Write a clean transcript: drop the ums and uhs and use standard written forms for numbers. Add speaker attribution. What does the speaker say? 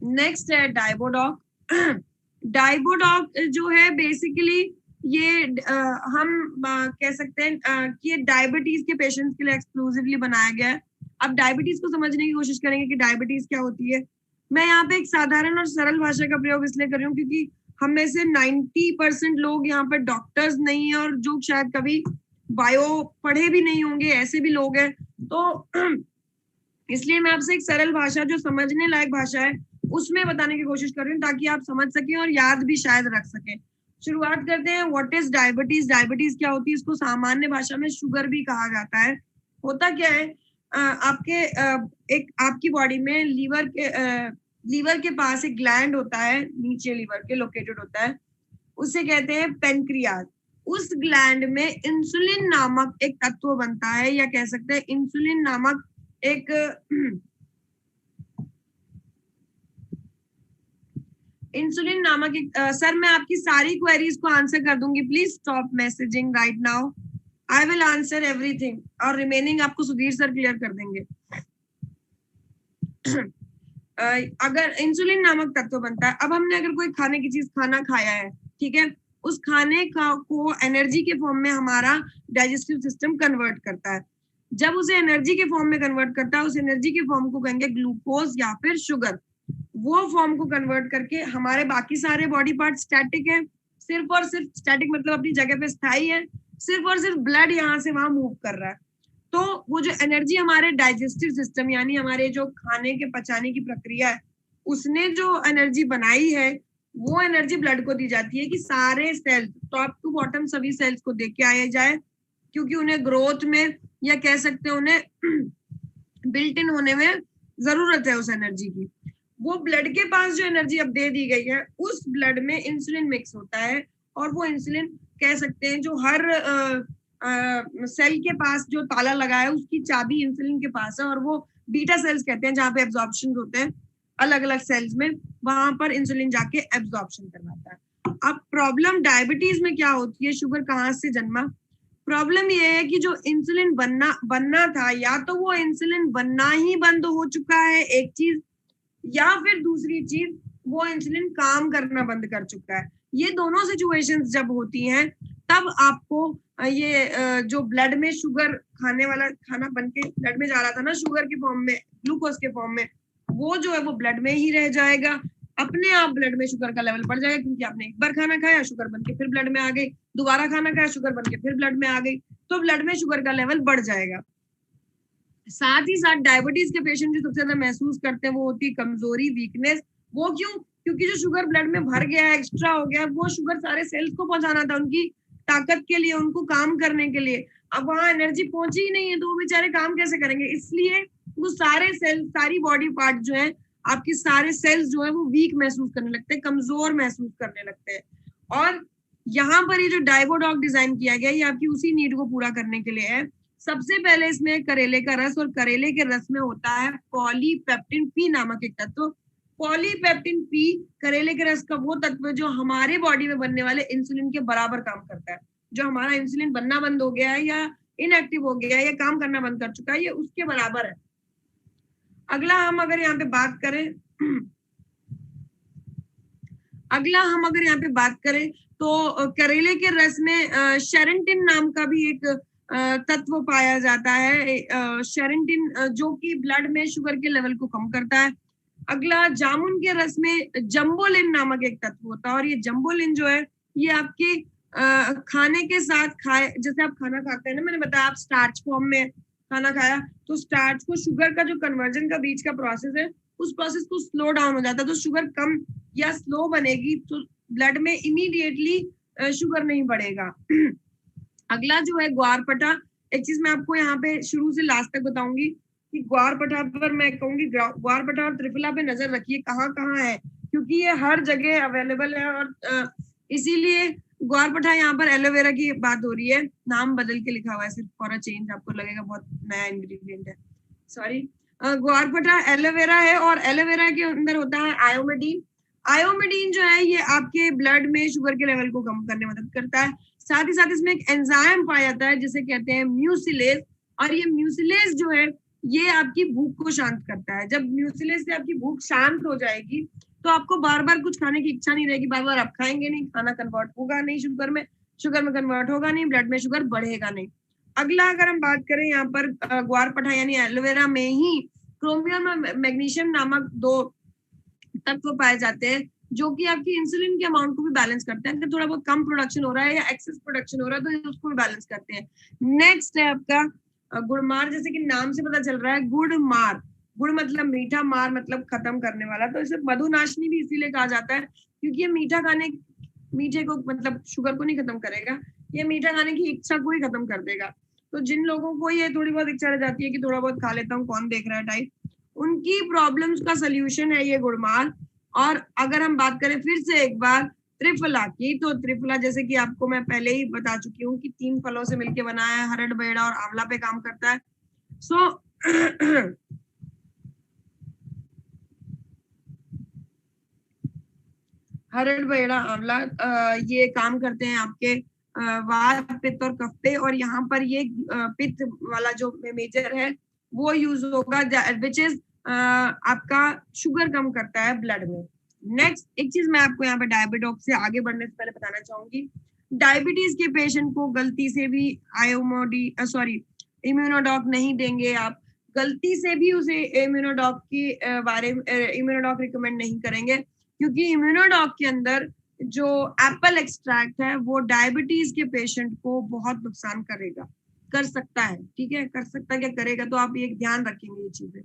Speaker 1: Next है डाइबोडॉक। डाइबोडॉक जो है बेसिकली ये हम कह सकते हैं कि ये डायबिटीज के पेशेंट्स के लिए एक्सक्लूसिवली बनाया गया है। अब डायबिटीज को समझने की कोशिश करेंगे कि डायबिटीज क्या होती है। मैं यहाँ पे एक साधारण और सरल भाषा का प्रयोग इसलिए कर रही हूँ क्योंकि हम में से 90% लोग यहाँ पर डॉक्टर्स नहीं है, और जो शायद कभी बायो पढ़े भी नहीं होंगे ऐसे भी लोग हैं। तो इसलिए मैं आपसे एक सरल भाषा, जो समझने लायक भाषा है, उसमें बताने की कोशिश कर रही हूँ ताकि आप समझ सकें और याद भी शायद रख सकें। शुरुआत करते हैं। What is diabetes? डायबिटीज क्या होती है? इसको सामान्य भाषा में शुगर भी कहा जाता है। होता क्या है, आपकी बॉडी में लीवर के पास एक ग्लैंड होता है, नीचे लीवर के लोकेटेड होता है, उसे कहते हैं पेनक्रियाज। उस ग्लैंड में इंसुलिन नामक एक तत्व बनता है, या कह सकते हैं इंसुलिन नामक एक इंसुलिन नामक एक सर मैं आपकी सारी क्वेरीज को आंसर कर दूंगी, please stop messaging right now, I will answer everything, और रिमेनिंग आपको सुधीर सर क्लियर कर देंगे। अगर इंसुलिन नामक तत्व बनता है, अब हमने अगर कोई खाने की चीज खाना खाया है, ठीक है, उस खाने को एनर्जी के फॉर्म में हमारा डाइजेस्टिव सिस्टम कन्वर्ट करता है। जब उसे एनर्जी के फॉर्म में कन्वर्ट करता है, उस एनर्जी के फॉर्म को कहेंगे ग्लूकोज या फिर शुगर। वो फॉर्म को कन्वर्ट करके हमारे बाकी सारे बॉडी पार्ट स्टैटिक है, सिर्फ और सिर्फ स्टैटिक मतलब अपनी जगह पे स्थायी है, सिर्फ और सिर्फ ब्लड यहाँ से वहां मूव कर रहा है। तो वो जो एनर्जी हमारे डाइजेस्टिव सिस्टम यानी हमारे जो खाने के पचाने की प्रक्रिया है, उसने जो एनर्जी बनाई है, वो एनर्जी ब्लड को दी जाती है कि सारे सेल्स टॉप टू बॉटम सभी सेल्स को देख के आया जाए, क्योंकि उन्हें ग्रोथ में, या कह सकते हैं उन्हें बिल्ट इन होने में जरूरत है उस एनर्जी की। वो ब्लड के पास जो एनर्जी अब दे दी गई है, उस ब्लड में इंसुलिन मिक्स होता है, और वो इंसुलिन कह सकते हैं जो हर सेल के पास जो ताला लगा है उसकी चाबी इंसुलिन के पास है, और वो बीटा सेल्स कहते हैं जहाँ पे एब्जॉर्प्शन होते हैं अलग अलग सेल्स में, वहां पर इंसुलिन जाके एब्जॉर्प्शन करवाता है। अब प्रॉब्लम डायबिटीज में क्या होती है, शुगर कहाँ से जन्मा? प्रॉब्लम ये है कि जो इंसुलिन बनना था, या तो वो इंसुलिन बनना ही बंद हो चुका है एक चीज, या फिर दूसरी चीज वो इंसुलिन काम करना बंद कर चुका है। ये दोनों सिचुएशंस जब होती हैं, तब आपको ये जो ब्लड में शुगर खाने वाला खाना बन के ब्लड में जा रहा था ना शुगर के फॉर्म में, ग्लूकोज के फॉर्म में, वो जो है वो ब्लड में ही रह जाएगा। अपने आप ब्लड में शुगर का लेवल बढ़ जाएगा, क्योंकि आपने एक बार खाना खाया, शुगर बन के फिर ब्लड में आ गई, दोबारा खाना खाया, शुगर बन के फिर ब्लड में आ गई, तो ब्लड में शुगर का लेवल बढ़ जाएगा। साथ ही साथ डायबिटीज के पेशेंट जो सबसे ज्यादा महसूस करते हैं वो होती है कमजोरी, वीकनेस। वो क्यों? क्योंकि जो शुगर ब्लड में भर गया है, एक्स्ट्रा हो गया, वो शुगर सारे सेल्स को पहुंचाना था उनकी ताकत के लिए, उनको काम करने के लिए। अब वहां एनर्जी पहुंची ही नहीं है, तो वो बेचारे काम कैसे करेंगे? इसलिए वो सारे सेल्स, सारी बॉडी पार्ट जो है, आपके सारे सेल्स जो है वो वीक महसूस करने लगते हैं, कमजोर महसूस करने लगते हैं। और यहाँ पर ये जो डाइबोडॉक डिजाइन किया गया, ये आपकी उसी नीड को पूरा करने के लिए है। सबसे पहले इसमें करेले का रस, और करेले के रस में होता है पॉलीपेप्टिन पी नामक एक तत्व। पॉलीपेप्टिन पी करेले के रस का वो तत्व जो हमारे बॉडी में बनने वाले इंसुलिन के बराबर काम करता है। जो हमारा इंसुलिन बनना बंद हो गया है, या इनएक्टिव हो गया है, या काम करना बंद कर चुका है, ये उसके बराबर है। अगला हम अगर यहाँ पे बात करें तो करेले के रस में शेरेंटिन नाम का भी एक तत्व पाया जाता है, शेरेंटिन, जो कि ब्लड में शुगर के लेवल को कम करता है। अगला, जामुन के रस में जम्बोलिन नामक एक तत्व होता है, और ये जम्बोलिन जो है ये आपके खाने के साथ जैसे आप खाना खाते हैं ना, मैंने बताया आप स्टार्च फॉर्म में खाना खाया, तो स्टार्च को शुगर का जो कन्वर्जन का बीच का प्रोसेस है, उस प्रोसेस को स्लो डाउन हो जाता है, तो शुगर कम या स्लो बनेगी, तो ब्लड में इमीडिएटली शुगर नहीं बढ़ेगा। अगला जो है ग्वारपठा। एक चीज मैं आपको यहाँ पे शुरू से लास्ट तक बताऊंगी कि ग्वारपठा पर मैं कहूंगी ग्वारपठा और त्रिफला पे नजर रखिए कहाँ कहाँ है, क्योंकि ये हर जगह अवेलेबल है, और इसीलिए ग्वारपठा यहाँ पर एलोवेरा की बात हो रही है, नाम बदल के लिखा हुआ है सिर्फ फॉर अ चेंज, आपको लगेगा बहुत नया इंग्रेडिएंट है, सॉरी। ग्वारपठा एलोवेरा है, और एलोवेरा के अंदर होता है आयोमेडिन। आयोमेडिन जो है ये आपके ब्लड में शुगर के लेवल को कम करने में मदद करता है। साथ ही साथ इसमें एक एंजाइम पाया जाता है जिसे कहते हैं म्यूसिलेज, और ये म्यूसिलेज जो है ये आपकी भूख को शांत करता है। जब म्यूसिलेज से आपकी भूख शांत हो जाएगी तो आपको बार बार कुछ खाने की इच्छा नहीं रहेगी, बार बार आप खाएंगे नहीं, खाना कन्वर्ट होगा नहीं शुगर में कन्वर्ट होगा नहीं, ब्लड में शुगर बढ़ेगा नहीं। अगला अगर हम बात करें यहाँ पर ग्वारपाठा यानी एलोवेरा में ही क्रोमियम और मैग्नीशियम नामक 2 तत्व पाए जाते हैं जो कि आपकी इंसुलिन के अमाउंट को भी बैलेंस करते हैं। अगर थोड़ा बहुत कम प्रोडक्शन हो रहा है या एक्सेस प्रोडक्शन हो रहा है तो उसको भी बैलेंस करते हैं। नेक्स्ट है आपका गुड़मार, जैसे कि नाम से पता चल रहा है गुड़मार, गुड़ मतलब मीठा, मार मतलब खत्म करने वाला, तो इसे मधुनाशनी भी इसीलिए कहा जाता है क्योंकि ये मीठे को मतलब शुगर को नहीं खत्म करेगा, ये मीठा खाने की इच्छा को ही खत्म कर देगा। तो जिन लोगों को ये थोड़ी बहुत इच्छा रह जाती है कि थोड़ा बहुत खा लेता हूँ, कौन देख रहा है टाइप, उनकी प्रॉब्लम्स का सोल्यूशन है ये गुड़माल। और अगर हम बात करें फिर से एक बार त्रिफला की, तो त्रिफला जैसे कि आपको मैं पहले ही बता चुकी हूँ कि 3 फलों से मिलकर बना है, हरड़, बेड़ा और आंवला पे काम करता है। सो हरड़, बेड़ा, आंवला ये काम करते हैं आपके वात, पित्त और कफ पे, और यहाँ पर ये पित्त वाला जो मेजर है वो यूज होगा विच इज आपका शुगर कम करता है ब्लड में। नेक्स्ट एक चीज मैं आपको यहाँ पे डायबिटॉक से आगे बढ़ने से पहले बताना चाहूंगी, डायबिटीज के पेशेंट को गलती से भी इम्यूनोडॉक नहीं देंगे आप, गलती से भी उसे इम्यूनोडॉक के बारे में इम्यूनोडॉक रिकमेंड नहीं करेंगे क्योंकि इम्यूनोडॉक के अंदर जो एप्पल एक्सट्रैक्ट है वो डायबिटीज के पेशेंट को बहुत नुकसान कर सकता है। ठीक है, कर सकता है क्या करेगा, तो आप ये ध्यान रखेंगे ये चीजें।